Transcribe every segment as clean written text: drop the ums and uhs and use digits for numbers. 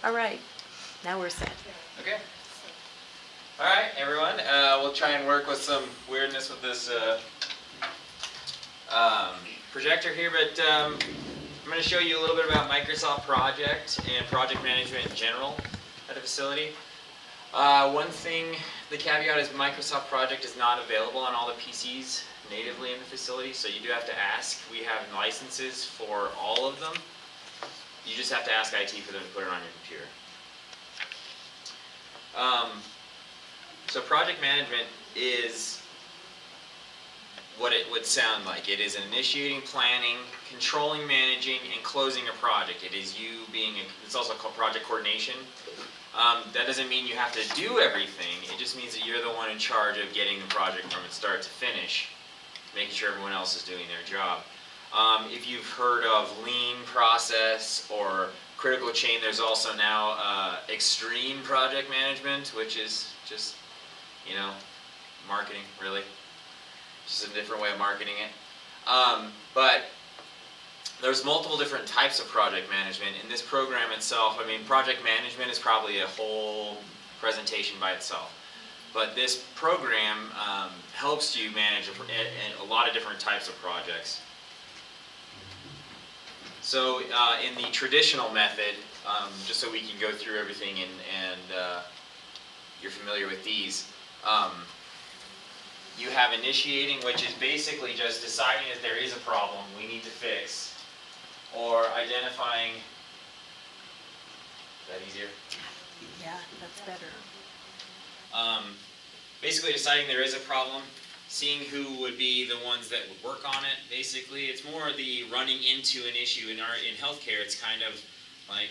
All right, now we're set. Okay. All right, everyone. We'll try and work with some weirdness with this projector here, but I'm going to show you a little bit about Microsoft Project and project management in general at a facility. One thing, the caveat is Microsoft Project is not available on all the PCs natively in the facility, so you do have to ask. We have licenses for all of them. You just have to ask IT for them to put it on your computer. So project management is what it would sound like. It is initiating, planning, controlling, managing, and closing a project. It is you being, it's also called project coordination. That doesn't mean you have to do everything. It just means that you're the one in charge of getting the project from its start to finish, making sure everyone else is doing their job. If you've heard of lean process or critical chain, there's also now extreme project management, which is just, you know, marketing, really. Just a different way of marketing it. But there's multiple different types of project management. In this program itself, I mean, project management is probably a whole presentation by itself. But this program helps you manage a lot of different types of projects. So in the traditional method, just so we can go through everything and you're familiar with these, you have initiating, which is basically just deciding that there is a problem we need to fix, or identifying. Is that easier? Yeah, that's better. Basically deciding there is a problem, seeing who would be the ones that would work on it. Basically, it's more the running into an issue. In healthcare, it's kind of like,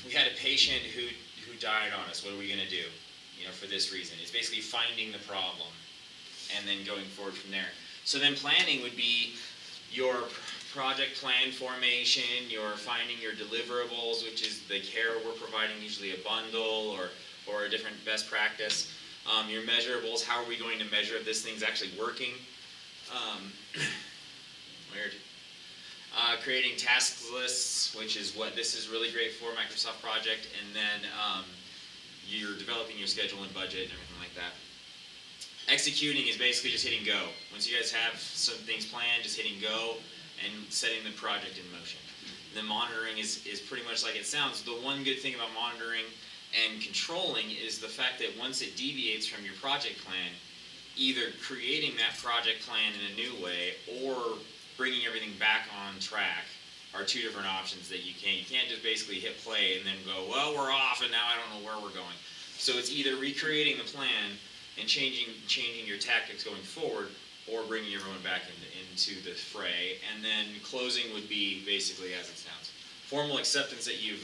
we had a patient who died on us. What are we going to do? You know, for this reason. It's basically finding the problem and then going forward from there. So then planning would be your project plan formation, your finding your deliverables, which is the care we're providing, usually a bundle or a different best practice. Your measurables, how are we going to measure if this thing's actually working? Weird. Creating task lists, which is what this is really great for, Microsoft Project, and then you're developing your schedule and budget and everything like that. Executing is basically just hitting go. Once you guys have some things planned, just hitting go and setting the project in motion. The monitoring is pretty much like it sounds. The one good thing about monitoring and controlling is the fact that once it deviates from your project plan, either creating that project plan in a new way or bringing everything back on track are two different options that you can't just basically hit play and then go, well, we're off and now I don't know where we're going. So it's either recreating the plan and changing your tactics going forward, or bringing everyone back into the fray. And then closing would be basically as it sounds. Formal acceptance that you've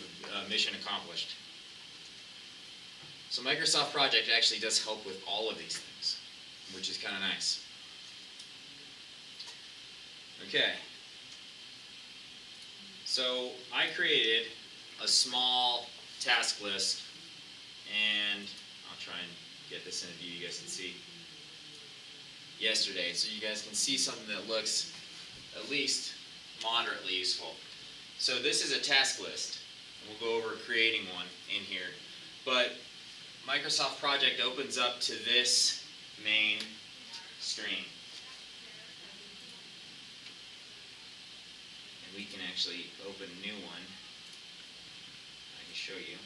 mission accomplished. So Microsoft Project actually does help with all of these things, which is kind of nice. Okay. So I created a small task list, and I'll try and get this in a view you guys can see, yesterday, so you guys can see something that looks at least moderately useful. So this is a task list, and we'll go over creating one in here. But Microsoft Project opens up to this main screen. And we can actually open a new one. I can show you.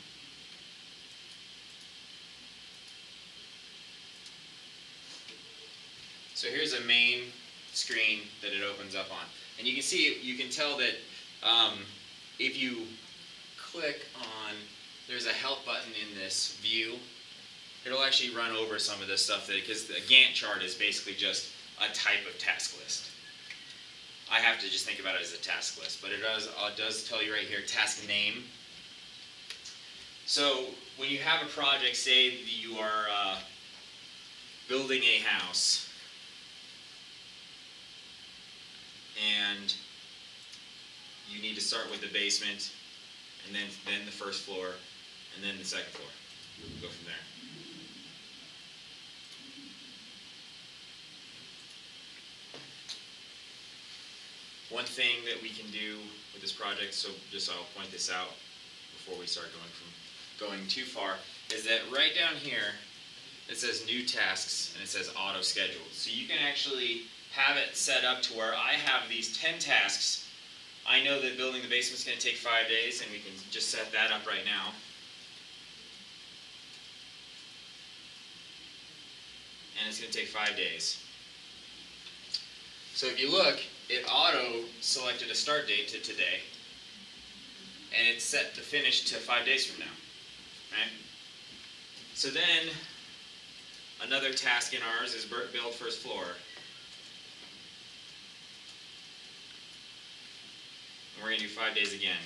So here's a main screen that it opens up on. And you can see, you can tell that if you click on, there's a help button in this view, it'll actually run over some of this stuff, because the Gantt chart is basically just a type of task list. I have to just think about it as a task list, but it does tell you right here, task name. So when you have a project, say you are building a house, and you need to start with the basement, and then the first floor, and then the second floor. Go from there. One thing that we can do with this project, so just I'll point this out before we start going too far, is that right down here it says new tasks and it says auto scheduled. So you can actually have it set up to where I have these 10 tasks. I know that building the basement's going to take 5 days, and we can just set that up right now. And it's going to take 5 days. So if you look, it auto selected a start date to today, and it's set to finish to 5 days from now. Right? So then another task in ours is build first floor. And we're going to do 5 days again.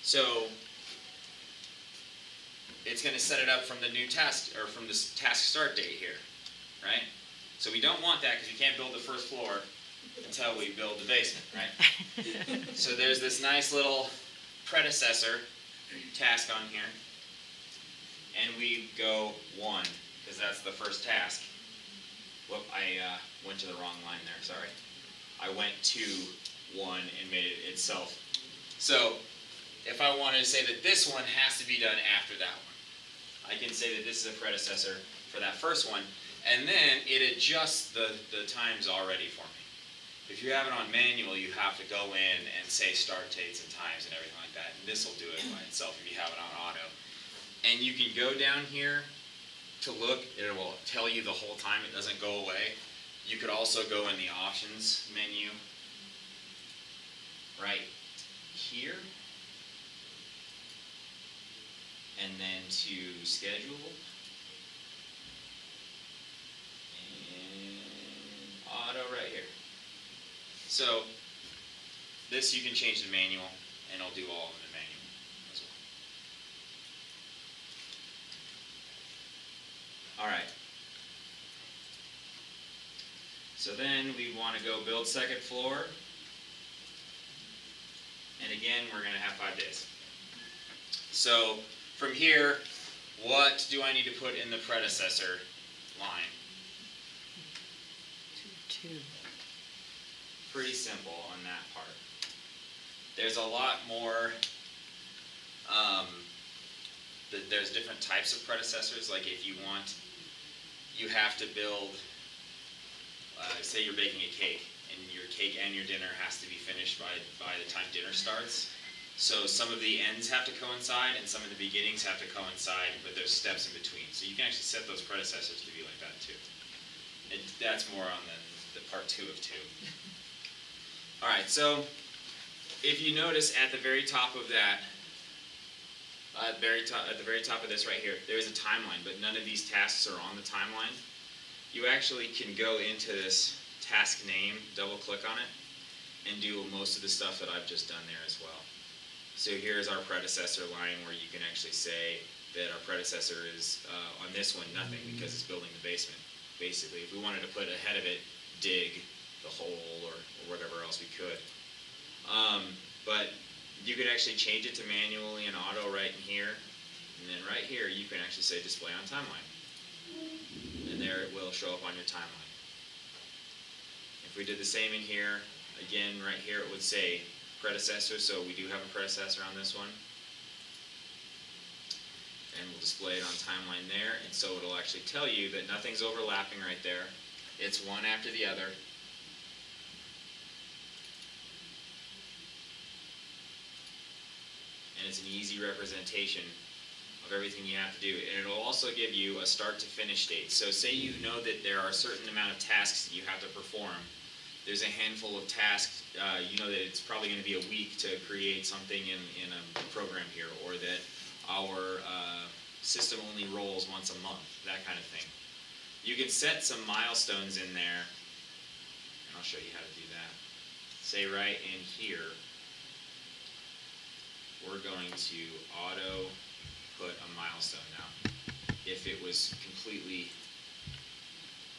So it's going to set it up from the new task, or from this task start date here, right? So we don't want that because we can't build the first floor until we build the basement, right? So there's this nice little predecessor task on here. And we go 1, because that's the first task. Whoop, I went to the wrong line there, sorry. I went to 1 and made it itself. So if I wanted to say that this one has to be done after that one, I can say that this is a predecessor for that first one, and then it adjusts the times already for me. If you have it on manual, you have to go in and say start dates and times and everything like that, and this will do it by itself if you have it on auto. And you can go down here to look, it will tell you the whole time, it doesn't go away. You could also go in the options menu right here, and then to schedule, and auto right here. So this you can change to manual, and it'll do all of it in manual as well. All right. So then we want to go build second floor, and again we're going to have 5 days. So from here, what do I need to put in the predecessor line? 2. Pretty simple on that part. There's a lot more, there's different types of predecessors. Like if you want, you have to build, say you're baking a cake, and your cake and your dinner has to be finished by the time dinner starts. So some of the ends have to coincide, and some of the beginnings have to coincide, but there's steps in between. So you can actually set those predecessors to be like that too. That's more on the part 2 of 2. All right, so if you notice at the very top of that, at the very top of this right here, there is a timeline, but none of these tasks are on the timeline. You actually can go into this task name, double click on it, and do most of the stuff that I've just done there as well. So here's our predecessor line, where you can actually say that our predecessor is, on this one, nothing, because it's building the basement. Basically, if we wanted to put ahead of it, dig the hole or whatever else we could. But you could actually change it to manually and auto right in here. And then right here, you can actually say display on timeline. And there it will show up on your timeline. If we did the same in here, again, right here it would say predecessor, so we do have a predecessor on this one. And we'll display it on timeline there, and so it'll actually tell you that nothing's overlapping right there. It's one after the other. And it's an easy representation of everything you have to do. And it'll also give you a start to finish date. So say you know that there are a certain amount of tasks that you have to perform. There's a handful of tasks, you know that it's probably going to be a week to create something in a program here, or that our system only rolls once a month, that kind of thing. You can set some milestones in there, and I'll show you how to do that. Say right in here, we're going to auto put a milestone now. If it was completely,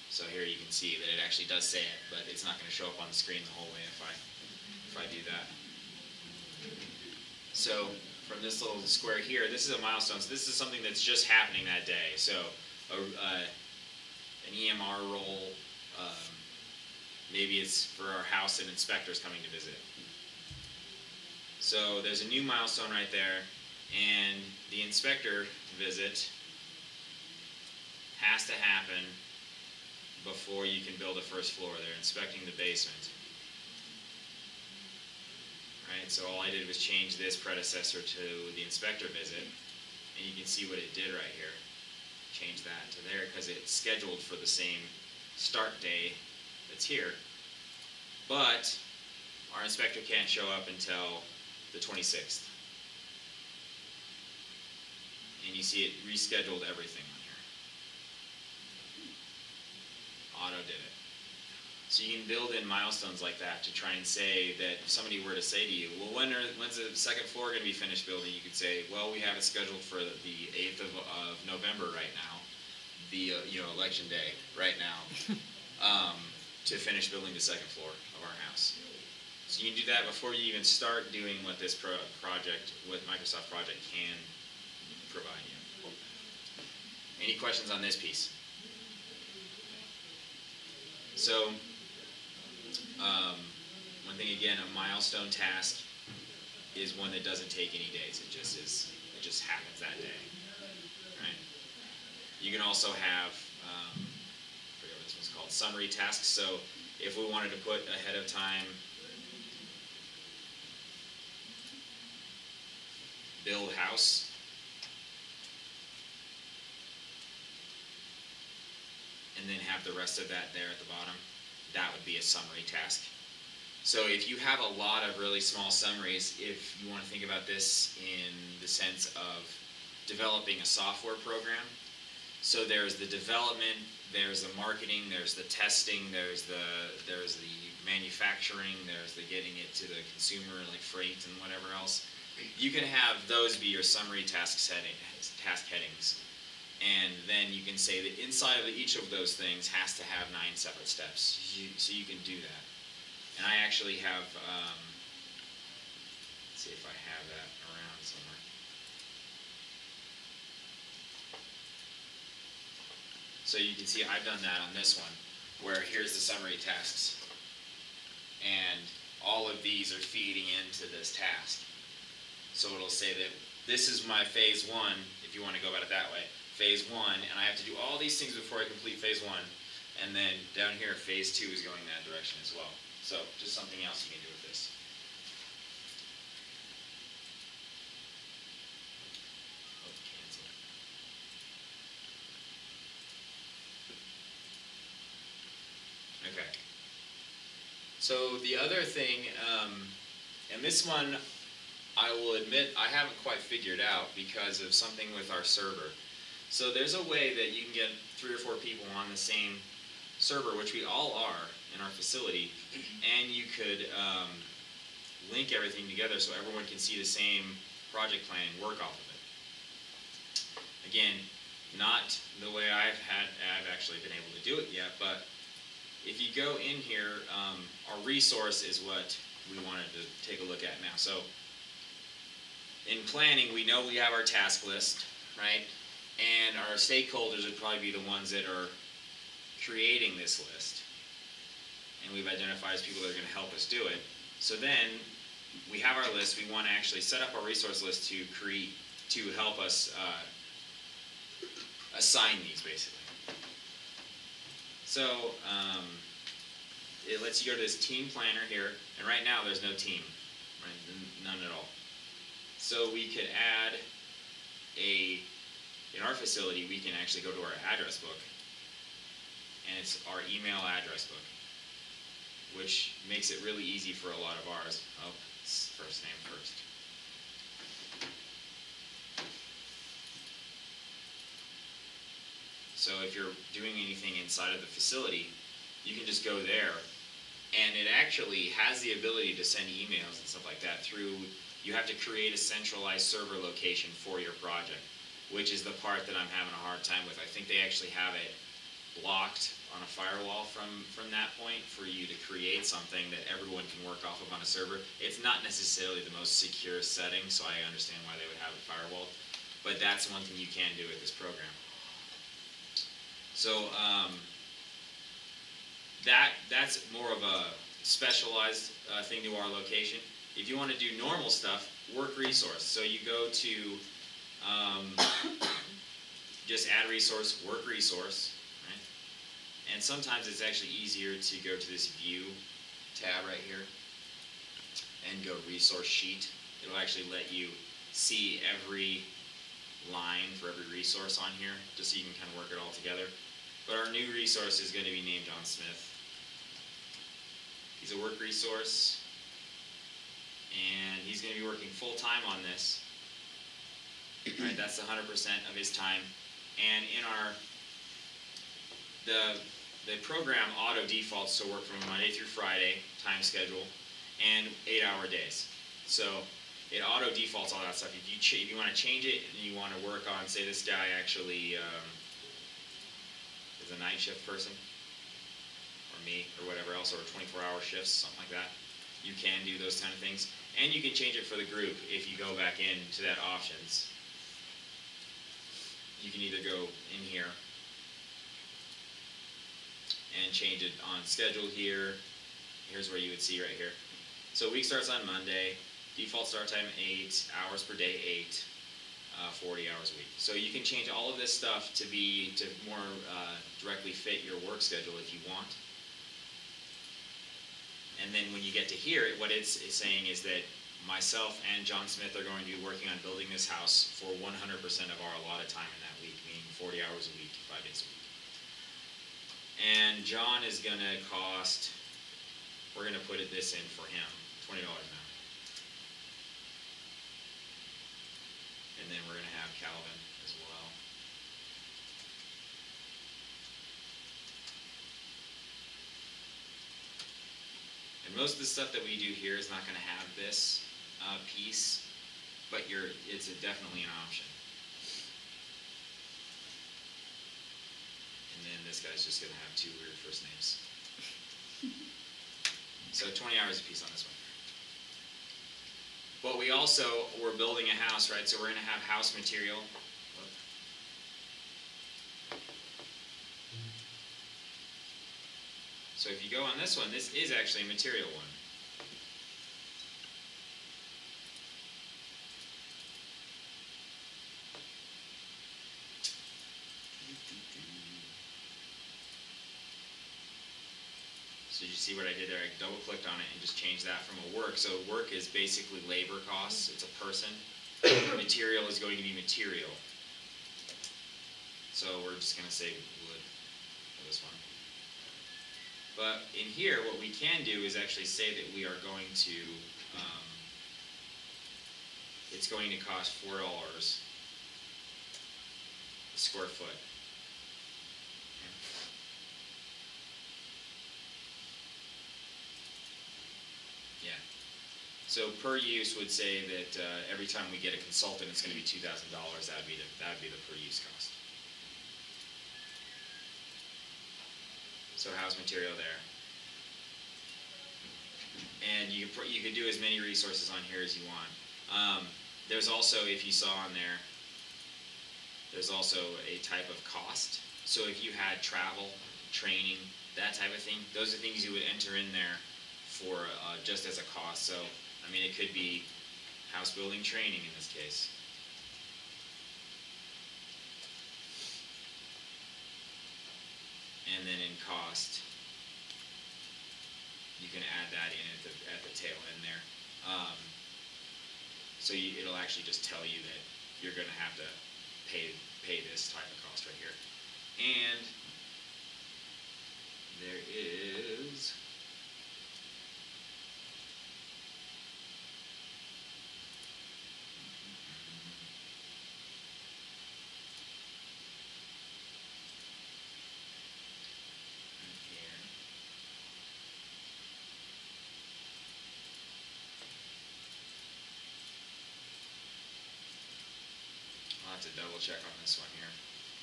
so here you can see that it actually does say it, but it's not going to show up on the screen the whole way if I do that. So from this little square here, this is a milestone. So this is something that's just happening that day. So an EMR roll Maybe it's for our house and inspectors coming to visit. So there's a new milestone right there, and the inspector visit has to happen before you can build a first floor. They're inspecting the basement. Right, so all I did was change this predecessor to the inspector visit, and you can see what it did right here. Change that to there because it's scheduled for the same start day that's here. But our inspector can't show up until the 26th. And you see it rescheduled everything on here. Auto did it. So you can build in milestones like that to try and say that if somebody were to say to you, well, when's the second floor going to be finished building? You could say, well, we have it scheduled for the 8th of November right now, the election day right now, to finish building the second floor of our house. So you can do that before you even start doing what this project, what Microsoft Project can provide you. Any questions on this piece? So, one thing again, a milestone task is one that doesn't take any days. It just happens that day, right? You can also have, I forget what this one's called, summary tasks. So if we wanted to put ahead of time, build house, and then have the rest of that there at the bottom, that would be a summary task. So if you have a lot of really small summaries, if you want to think about this in the sense of developing a software program, so there's the development, there's the marketing, there's the testing, there's the manufacturing, there's the getting it to the consumer, like freight and whatever else. You can have those be your summary task headings. And then you can say that inside of each of those things has to have 9 separate steps. So you can do that. And I actually have, let's see if I have that around somewhere. So you can see I've done that on this one, where here's the summary tasks. And all of these are feeding into this task. So it'll say that this is my phase 1, if you want to go about it that way. Phase 1, and I have to do all these things before I complete phase 1, and then down here phase 2 is going that direction as well. So just something else you can do with this. Oh, cancel. Okay. So the other thing, and this one I will admit I haven't quite figured out because of something with our server. So there's a way that you can get 3 or 4 people on the same server, which we all are in our facility, and you could link everything together so everyone can see the same project plan and work off of it. Again, not the way I've actually been able to do it yet, but if you go in here, our resource is what we wanted to take a look at now. So in planning, we know we have our task list, right? And our stakeholders would probably be the ones that are creating this list. And we've identified as people that are going to help us do it. So then we have our list. We want to actually set up our resource list to help us assign these, basically. So it lets you go to this team planner here. And right now there's no team, right? None at all. So we could add in our facility, we can actually go to our address book, and it's our email address book, which makes it really easy for a lot of ours. Oh, it's first name first. So if you're doing anything inside of the facility, you can just go there, and it actually has the ability to send emails and stuff like that through. You have to create a centralized server location for your project, which is the part that I'm having a hard time with. I think they actually have it blocked on a firewall from that point for you to create something that everyone can work off of on a server. It's not necessarily the most secure setting, so I understand why they would have it firewalled, but that's one thing you can do with this program. So that's more of a specialized thing to our location. If you want to do normal stuff, work resource. So you go to just add resource, work resource, right? And sometimes it's actually easier to go to this view tab right here and go resource sheet. It'll actually let you see every line for every resource on here, just so you can kind of work it all together. But our new resource is going to be named John Smith. He's a work resource, and he's going to be working full-time on this. Right, that's 100% of his time. And in our, the program auto defaults to work from Monday through Friday time schedule and 8-hour days. So it auto defaults all that stuff. If you want to change it and you want to work on, say this guy actually is a night shift person, or me, or whatever else, or 24-hour shifts, something like that, you can do those kind of things. And you can change it for the group if you go back into that options. You can either go in here and change it on schedule here. Here's where you would see right here. So week starts on Monday. Default start time 8, hours per day 8, 40 hours a week. So you can change all of this stuff to more directly fit your work schedule if you want. And then when you get to here, what it's saying is that myself and John Smith are going to be working on building this house for 100% of our allotted time in that week, meaning 40 hours a week, 5 days a week. And John is going to cost, we're going to put this in for him, $20 an hour. And then we're going to have Calvin as well. And most of the stuff that we do here is not going to have this piece, but it's definitely an option. And then this guy's just going to have 2 weird first names. So 20 hours a piece on this one. But we're building a house, right? So we're going to have house material. So if you go on this one, this is actually a material one. So you see what I did there? I double clicked on it and just changed that from a work. So work is basically labor costs. It's a person. Material is going to be material. So we're just going to say wood for this one. But in here, what we can do is actually say that we are going to, it's going to cost $4 a square foot. Yeah. So per use would say that every time we get a consultant, it's going to be $2,000. That would be the per use cost. So house material there. And you could do as many resources on here as you want. There's also, if you saw on there, there's also a type of cost. So if you had travel, training, that type of thing, those are things you would enter in there for just as a cost. So, I mean, it could be house building training in this case. And then in cost, you can add that in at the tail end there. So it'll actually just tell you that you're going to have to pay this type of cost right here. And there is to double check on this one here,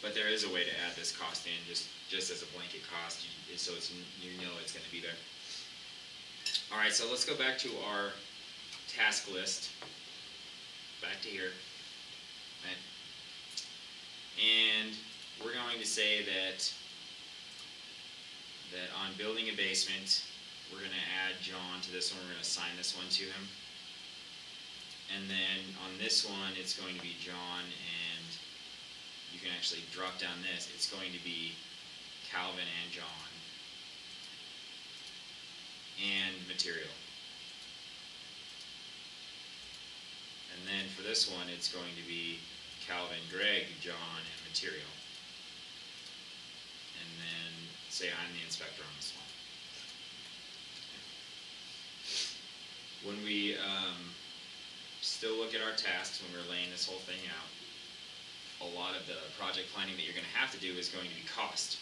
but there is a way to add this cost in just as a blanket cost, so you know it's going to be there. All right, so let's go back to our task list. Back to here, right? And we're going to say that that on building a basement, we're going to add John to this one. We're going to assign this one to him. And then on this one, it's going to be John, and you can actually drop down this. It's going to be Calvin and John. And material. And then for this one, it's going to be Calvin, Greg, John, and material. And then say I'm the inspector on this one. When we still look at our tasks, when we're laying this whole thing out, a lot of the project planning that you're going to have to do is going to be cost.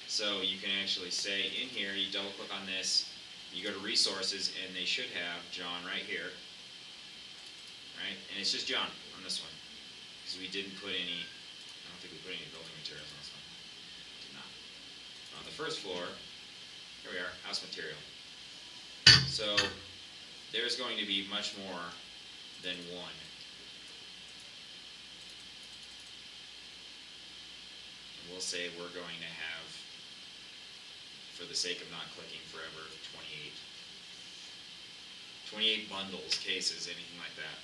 So you can actually say in here, you double click on this, you go to resources, and they should have John right here, right? And it's just John on this one, because we didn't put any, I don't think we put any building materials on this one. Did not. On the first floor, here we are, house material. So there's going to be much more than one. And we'll say we're going to have, for the sake of not clicking forever, 28 bundles, cases, anything like that.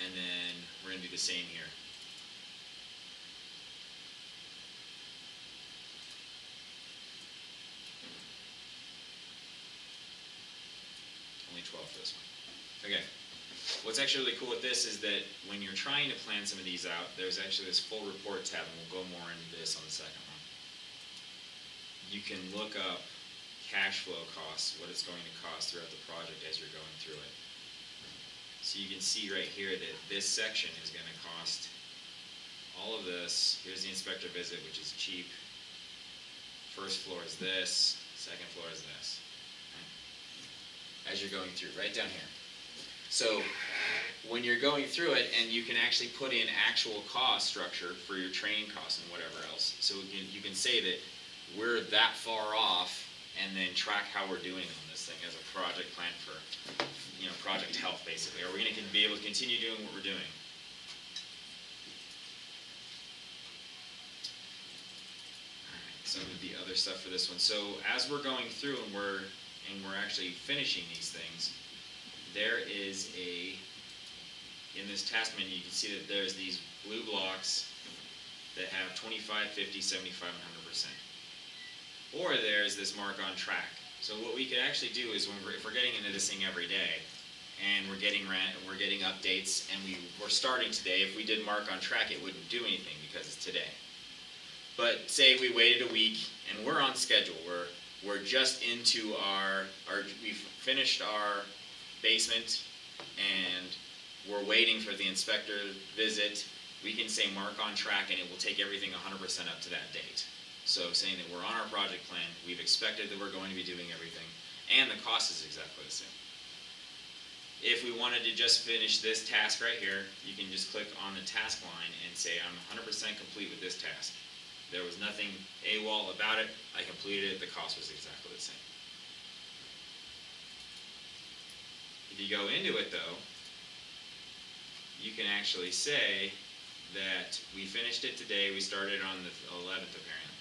And then we're going to do the same here. Only 12 for this one. Okay. What's actually really cool with this is that when you're trying to plan some of these out, there's actually this full report tab, and we'll go more into this on the second one. You can look up cash flow costs, what it's going to cost throughout the project as you're going through it. So you can see right here that this section is going to cost all of this. Here's the inspector visit, which is cheap. First floor is this, second floor is this. Okay? As you're going through, right down here. So when you're going through it, and you can actually put in actual cost structure for your training costs and whatever else. So you can say that we're that far off, and then track how we're doing on this thing as a project plan for, project health, basically. Are we going to be able to continue doing what we're doing? Alright, some of the other stuff for this one. So as we're going through and we're actually finishing these things, there is in this task menu, you can see that there's these blue blocks that have 25, 50, 75, and 100%. Or there's this mark on track. So what we could actually do is if we're getting into this thing every day, and we're getting updates, and we're starting today, if we did mark on track, it wouldn't do anything because it's today. But say we waited a week, and we're on schedule. We're just into we've finished our basement, and we're waiting for the inspector visit. We can say mark on track, and it will take everything 100% up to that date. So saying that we're on our project plan, we've expected that we're going to be doing everything, and the cost is exactly the same. If we wanted to just finish this task right here, you can just click on the task line and say I'm 100% complete with this task. There was nothing AWOL about it, I completed it, the cost was exactly the same. If you go into it though, you can actually say that we finished it today, we started on the 11th apparently.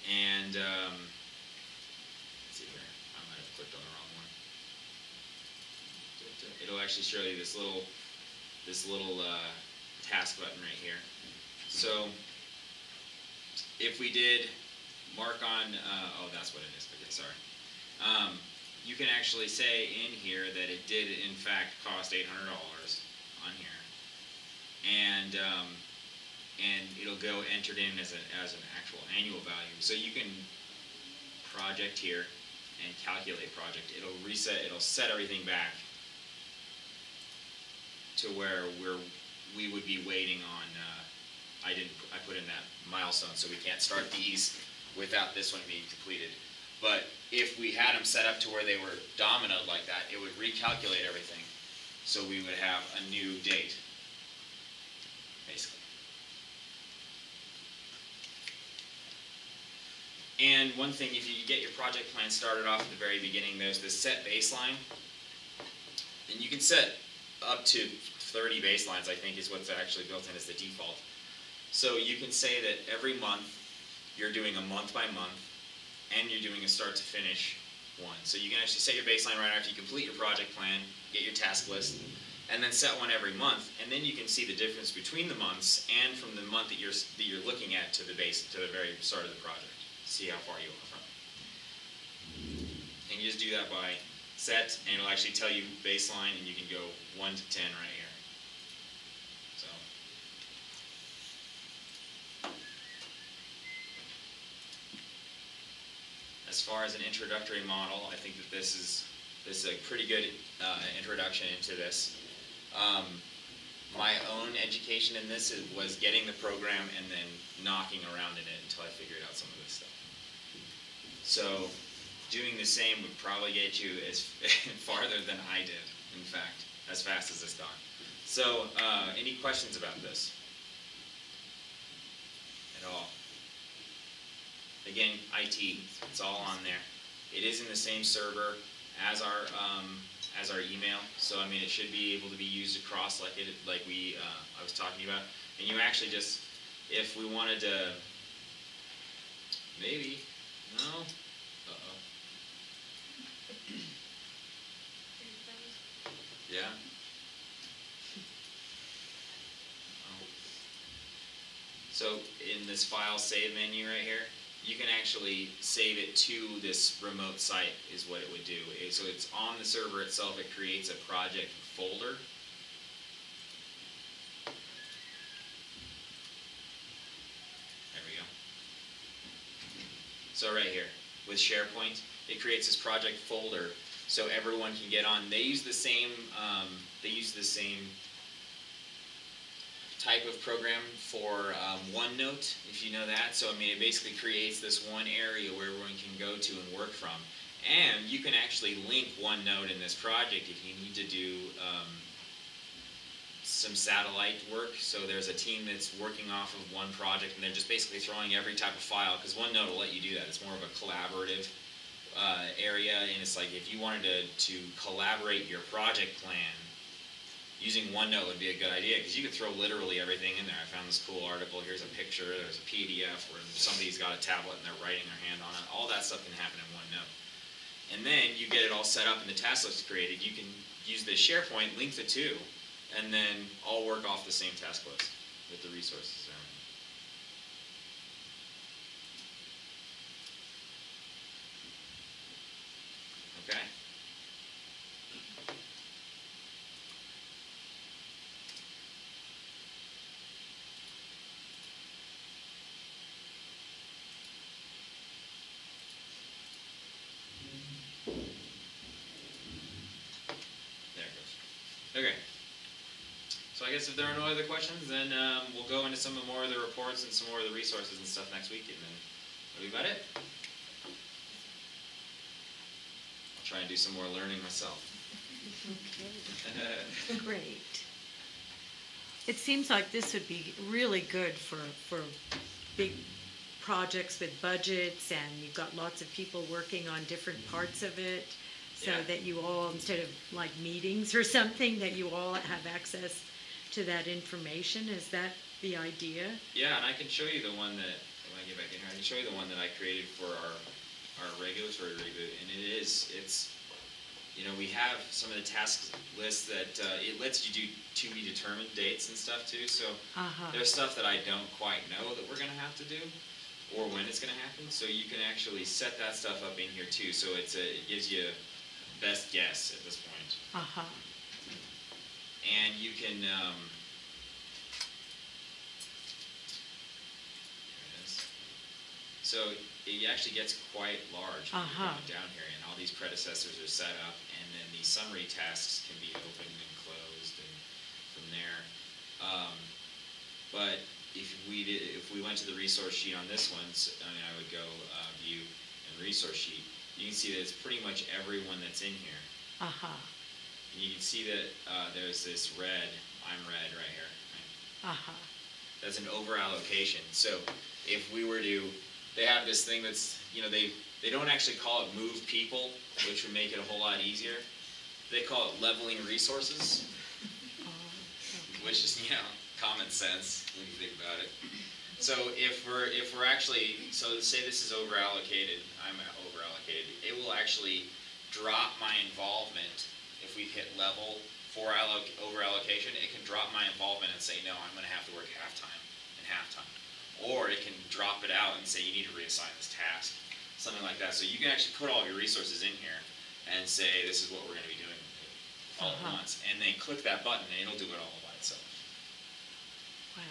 And, let's see here, I might have clicked on the wrong one. It'll actually show you this little task button right here. So, if we did mark on, oh that's what it is, okay, sorry. You can actually say in here that it did in fact cost $800 on here. And it'll go entered in as an actual annual value. So you can project here and calculate project. It'll reset, it'll set everything back to where we would be waiting on, I put in that milestone, so we can't start these without this one being completed. But if we had them set up to where they were dominoed like that, it would recalculate everything. So we would have a new date, basically. And one thing, if you get your project plan started off at the very beginning, there's this set baseline. And you can set up to 30 baselines, I think, is what's actually built in as the default. So you can say that every month you're doing a month by month, and you're doing a start to finish one. So you can actually set your baseline right after you complete your project plan, get your task list, and then set one every month, and then you can see the difference between the months and from the month that you're looking at to the very start of the project. See how far you are from it. And you just do that by set, and it'll actually tell you baseline, and you can go 1 to 10 right here. So. As far as an introductory model, I think that this is a pretty good introduction into this. My own education in this was getting the program and then knocking around in it until I figured out some of this stuff. So doing the same would probably get you as farther than I did, in fact, as fast as it's gone. So any questions about this at all? Again, IT, it's all on there. It is in the same server as our email, so I mean it should be able to be used across like I was talking about. And you actually just, if we wanted to, maybe, no, yeah. So in this file save menu right here, you can actually save it to this remote site is what it would do. So it's on the server itself, it creates a project folder. There we go. So right here, with SharePoint, it creates this project folder so everyone can get on. They use the same type of program for OneNote, if you know that. So I mean, it basically creates this one area where everyone can go to and work from. And you can actually link OneNote in this project if you need to do some satellite work. So there's a team that's working off of one project, and they're just basically throwing every type of file, because OneNote will let you do that. It's more of a collaborative area, and it's like if you wanted to collaborate your project plan, using OneNote would be a good idea, because you could throw literally everything in there. I found this cool article. Here's a picture. There's a PDF where somebody's got a tablet and they're writing their hand on it. All that stuff can happen in OneNote. And then you get it all set up and the task list created. You can use the SharePoint, link the two, and then all work off the same task list with the resources there. Okay. Okay, so I guess if there are no other questions, then we'll go into some more of the reports and some more of the resources and stuff next week, and then that'll be about it. I'll try and do some more learning myself. Okay. Great. It seems like this would be really good for big projects with budgets, and you've got lots of people working on different parts of it. So Yeah. that you all, instead of like meetings or something, that you all have access to that information. Is that the idea? Yeah, and I can show you the one that, when I get back in here, I can show you the one that I created for our regulatory reboot, and it's, you know, we have some of the task lists that, it lets you do to be determined dates and stuff too, so there's stuff that I don't quite know that we're going to have to do, or when it's going to happen, so you can actually set that stuff up in here too, so it gives you best guess at this point. And you can, there it is. So it actually gets quite large when you're going down here, and all these predecessors are set up, and then these summary tasks can be opened and closed, and from there. But if we went to the resource sheet on this one, so, I mean, I would go view and resource sheet. You can see that it's pretty much everyone that's in here. And you can see that there's this red, I'm red right here. Right? That's an over allocation. So if we were to, they have this thing that's, you know, they don't actually call it move people, which would make it a whole lot easier. They call it leveling resources, which is, you know, common sense when you think about it. So if we're actually, so say this is over allocated, I'm over allocated, it will actually drop my involvement if we hit level for over allocation. It can drop my involvement and say, no, I'm going to have to work half-time and half-time. Or it can drop it out and say, you need to reassign this task, something like that. So you can actually put all of your resources in here and say, this is what we're going to be doing all at once. And then click that button and it'll do it all by itself. Wow.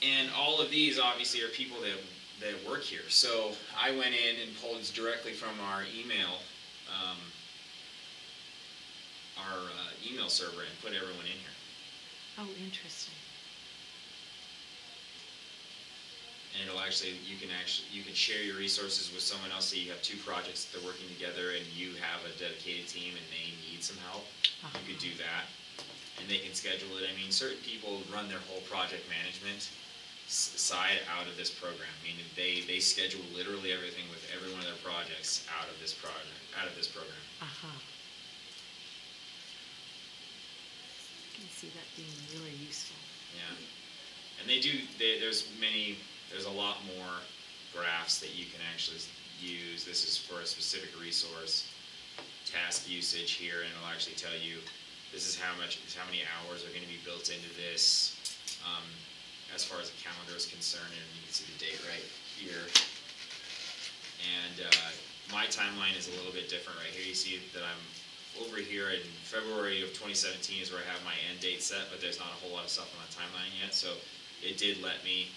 And all of these obviously are people that work here. So I went in and pulled directly from our email server and put everyone in here. Oh, interesting. And it'll actually, you can share your resources with someone else. So you have two projects that they're working together and you have a dedicated team and they need some help. You could do that. And they can schedule it. I mean, certain people run their whole project management side out of this program. Meaning they schedule literally everything with every one of their projects out of this program. I can see that being really useful. Yeah. And there's a lot more graphs that you can actually use. This is for a specific resource, task usage here, and it'll actually tell you this is how many hours are going to be built into this. As far as the calendar is concerned, and you can see the date right here. And my timeline is a little bit different right here. You see that I'm over here in February of 2017 is where I have my end date set, but there's not a whole lot of stuff on the timeline yet. So it did let me,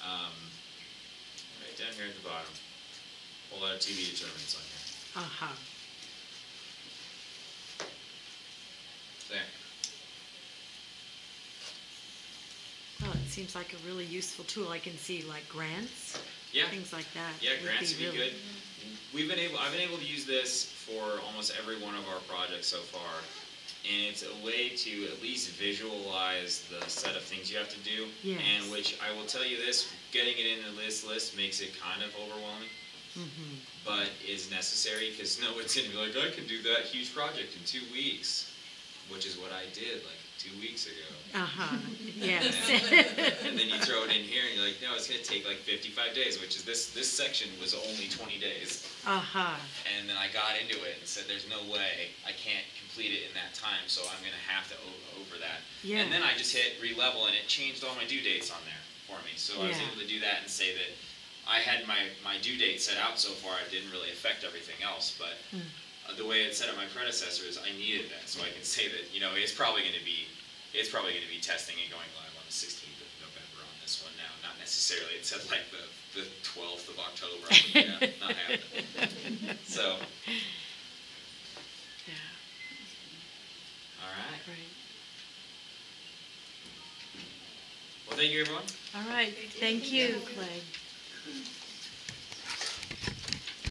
right down here at the bottom, a whole lot of to be determinants on here. There. Well, it seems like a really useful tool. I can see like grants, things like that. Yeah, grants would be good. I've been able to use this for almost every one of our projects so far, and it's a way to at least visualize the set of things you have to do. Yes. And which I will tell you this, getting it in this list makes it kind of overwhelming, but is necessary because no one's going to be like, I can do that huge project in 2 weeks, which is what I did like 2 weeks ago. Yes. And then you throw it in here and you're like, no, it's going to take like 55 days, which is this section was only 20 days. And then I got into it and said, there's no way I can't complete it in that time, so I'm going to have to over that. Yeah. And then I just hit re-level and it changed all my due dates on there for me. So I was able to do that and say that I had my due date set out so far. It didn't really affect everything else, but the way it set up my predecessors, I needed that, so I can say that it's probably going to be testing and going live on the 16th of November on this one now. Not necessarily. It said like the 12th of October. Not happening. So. Yeah. All right. Great. Well, thank you, everyone. All right. Thank you, Clay.